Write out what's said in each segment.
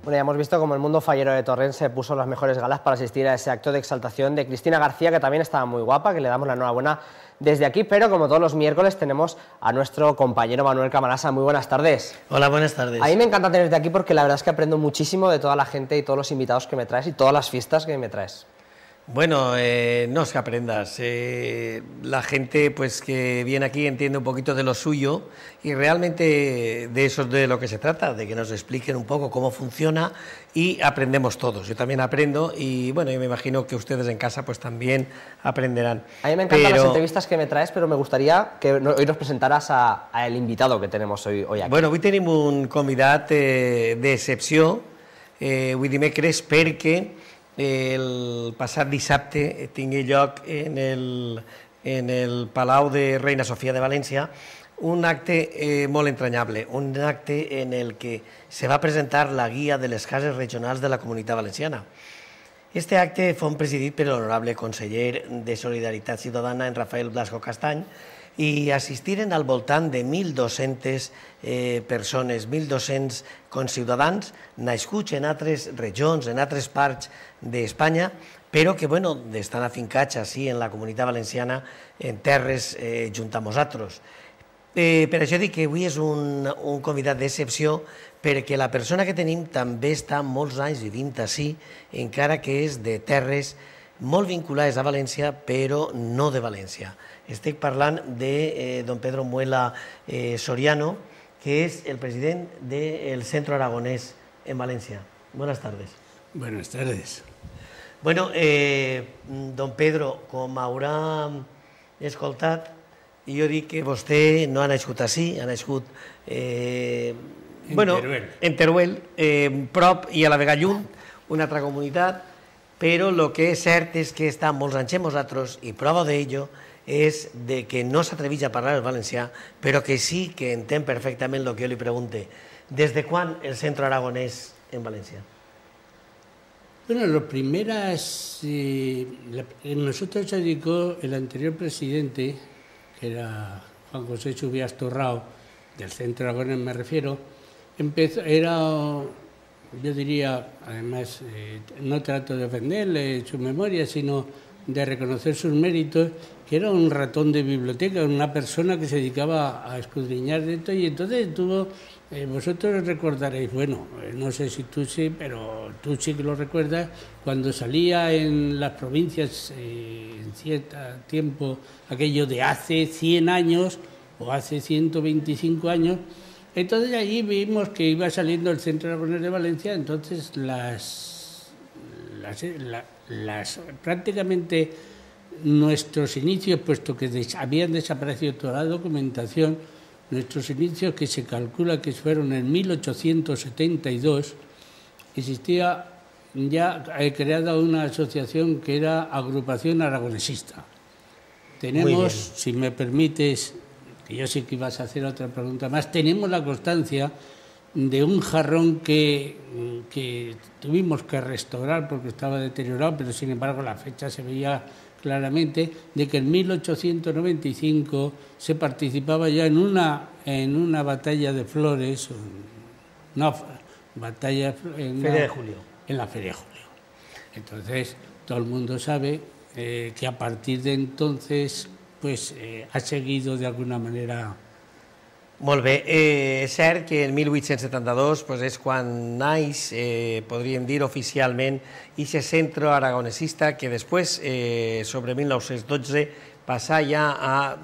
Bueno, ya hemos visto cómo el mundo fallero de Torrent se puso las mejores galas para asistir a ese acto de exaltación de Cristina García, que también estaba muy guapa, que le damos la enhorabuena desde aquí, pero como todos los miércoles tenemos a nuestro compañero Manuel Camarasa. Muy buenas tardes. Hola, buenas tardes. A mí me encanta tenerte aquí porque la verdad es que aprendo muchísimo de toda la gente y todos los invitados que me traes y todas las fiestas que me traes. Bueno, no es que aprendas, la gente pues que viene aquí entiende un poquito de lo suyo y realmente de eso es de lo que se trata, de que nos expliquen un poco cómo funciona y aprendemos todos. Yo también aprendo y bueno, yo me imagino que ustedes en casa pues también aprenderán. A mí me encantan las entrevistas que me traes, pero me gustaría que hoy nos presentaras al invitado que tenemos hoy aquí. Bueno, hoy tenim un convidat d'excepció, vull dir dimecres perquè el passat dissabte tingué lloc en el Palau de Reina Sofia de València un acte molt entranyable, un acte en el que se va presentar la guia de les cases regionals de la Comunitat Valenciana. Este acte fou presidit per l'honorable conseller de Solidaritat Ciutadana, en Rafael Blasco Castany, i assistiren al voltant de 1.200 persones, 1.200 conciutadans nascuts en altres regions, en altres parts d'Espanya, però que bueno, estan afincats així en la Comunitat Valenciana, en terres junt amb nosaltres. Per això dic que avui és un convidat d'excepció, perquè la persona que tenim també està molts anys vivint així, encara que és de terres molt vinculades a València, però no de València. Estic parlant de don Pedro Muela Soriano, que és el president del Centro Aragonès en València. Buenas tardes. Buenas tardes. Bueno, don Pedro, com haurà escoltat, jo dic que vostè no ha nascut així, ha nascut en Teruel, prop i a la vegada lluny, una altra comunitat, però el que és cert és que està molts anys amb nosaltres i prova d'ello és que no s'atreveix a parlar el valencià, però que sí que entén perfectament el que jo li pregunte. ¿Des de quan el Centro Aragonès en València? Bueno, lo primeras, nosotros se dedicó el anterior presidente, que era Juan José Subias Torrao, del Centro Aragonés me refiero, era, yo diría, además, no trato de ofenderle su memoria, sino de reconocer sus méritos, que era un ratón de biblioteca, una persona que se dedicaba a escudriñar dentro, y entonces tuvo, vosotros recordaréis, bueno, no sé si tú sí, pero tú sí que lo recuerdas, cuando salía en las provincias en cierto tiempo, aquello de hace 100 años o hace 125 años, entonces allí vimos que iba saliendo el Centro Aragonés de Valencia, entonces prácticamente nuestros inicios, puesto que habían desaparecido toda la documentación, nuestros inicios, que se calcula que fueron en 1872, existía ya creada una asociación que era Agrupación Aragonesista. Tenemos, si me permites, que yo sé que ibas a hacer otra pregunta más, tenemos la constancia de un jarrón que tuvimos que restaurar porque estaba deteriorado, pero sin embargo la fecha se veía claramente, de que en 1895 se participaba ya en una batalla de flores, no, batalla Feria de Julio. En la Feria de Julio. Entonces, todo el mundo sabe que a partir de entonces pues ha seguido de alguna manera. Molt bé, és cert que el 1872 és quan naix, podríem dir oficialment, aquest centre aragonesista que després, sobre 1912, passa ja a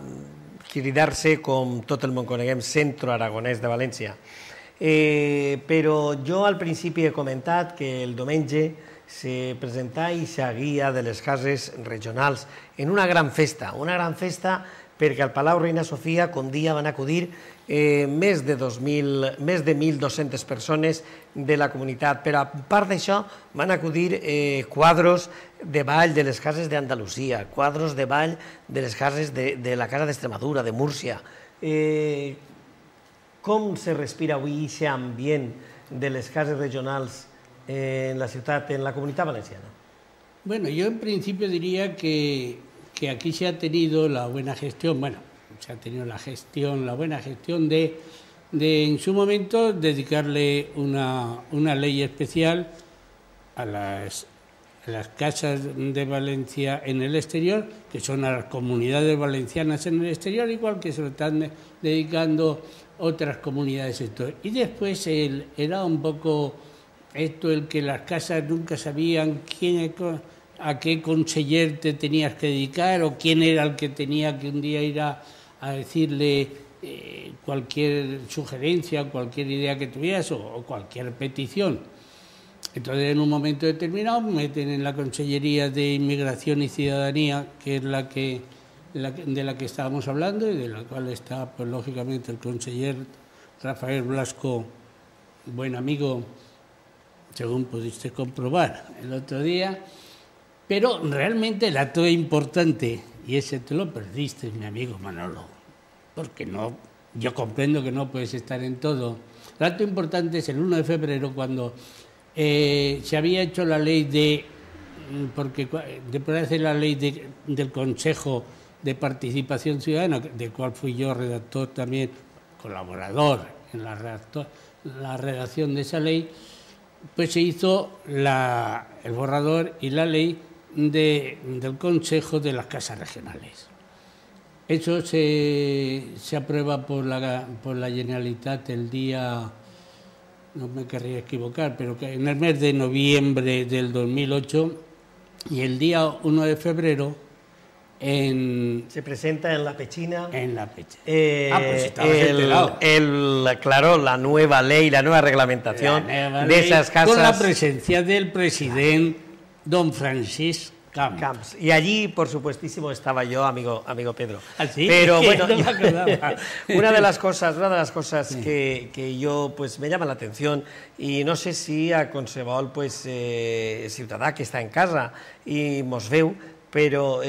cridar-se, com tot el món coneguem, Centro Aragonès de València. Però jo al principi he comentat que el diumenge se presenta aquesta guia de les cases regionals en una gran festa perquè al Palau Reina Sofia un dia van acudir més de 1.200 persones de la comunitat, però a part d'això van acudir quadros de ball de les cases d'Andalusia, quadros de ball de les cases de la Casa d'Extremadura, de Múrcia. Com se respira avui aquest ambient de les cases regionals en la ciutat, en la Comunitat Valenciana? Bueno, yo en principio diría que aquí se ha tenido la buena gestión, bueno, se ha tenido la buena gestión de de en su momento dedicarle una ley especial a las casas de Valencia en el exterior, que son a las comunidades valencianas en el exterior, igual que se lo están dedicando otras comunidades. Y después era un poco esto, el que las casas nunca sabían a qué conseller te tenías que dedicar o quién era el que tenía que un día ir a decirle cualquier sugerencia, cualquier idea que tuvieras o cualquier petición. Entonces, en un momento determinado, meten en la Consellería de Inmigración y Ciudadanía, que es de la que estábamos hablando y de la cual está, pues lógicamente, el conseller Rafael Blasco, buen amigo, según pudiste comprobar el otro día. Pero realmente el acto importante, y ese te lo perdiste, mi amigo Manolo, porque yo comprendo que no puedes estar en todo. El acto importante es el 1 de febrero, cuando se había hecho la ley la ley del Consejo de Participación Ciudadana, del cual fui yo redactor también, colaborador en la redacción de esa ley. Pues se hizo el borrador y la ley del Consejo de las Casas Regionales. Eso se aprueba por la Generalitat el día, no me querría equivocar, pero que en el mes de noviembre del 2008, y el día 1 de febrero se presenta en la Pechina. En la Pechina. Pues estabas enterado. Claro, la nueva ley, la nueva reglamentación de esas casas. Con la presencia del presidente don Francisc Camps. Y allí, por supuestísimo, estaba yo, amigo Pedro. ¿Ah, sí? Pero bueno, no me acordaba. una de las cosas sí, que yo pues me llama la atención, y no sé si a qualsevol pues, ciutadà que està en casa i mos veu, però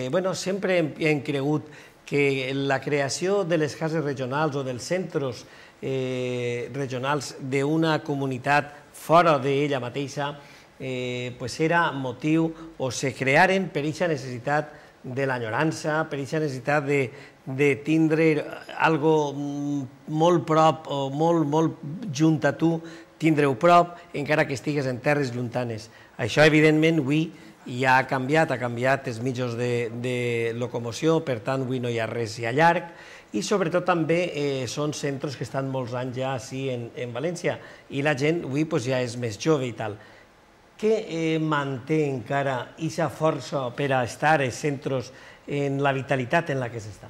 bueno, sempre hem cregut que la creació de les cases regionals o dels centres regionals d'una comunitat fora d'ella mateixa pues era motiu, o se crearen per aquesta necessitat de l'enyorança, per aquesta necessitat de tindre algo molt prop o molt junt a tu, tindre-ho prop, encara que estigues en terres lluntanes. Això, evidentment, avui ja ha canviat els mitjans de locomoció, per tant, avui no hi ha res ja llarg, i sobretot també són centres que estan molts anys ja així en València, i la gent avui ja és més jove i tal. Què manté encara aquesta força per a estar als centres en la vitalitat en la que s'està?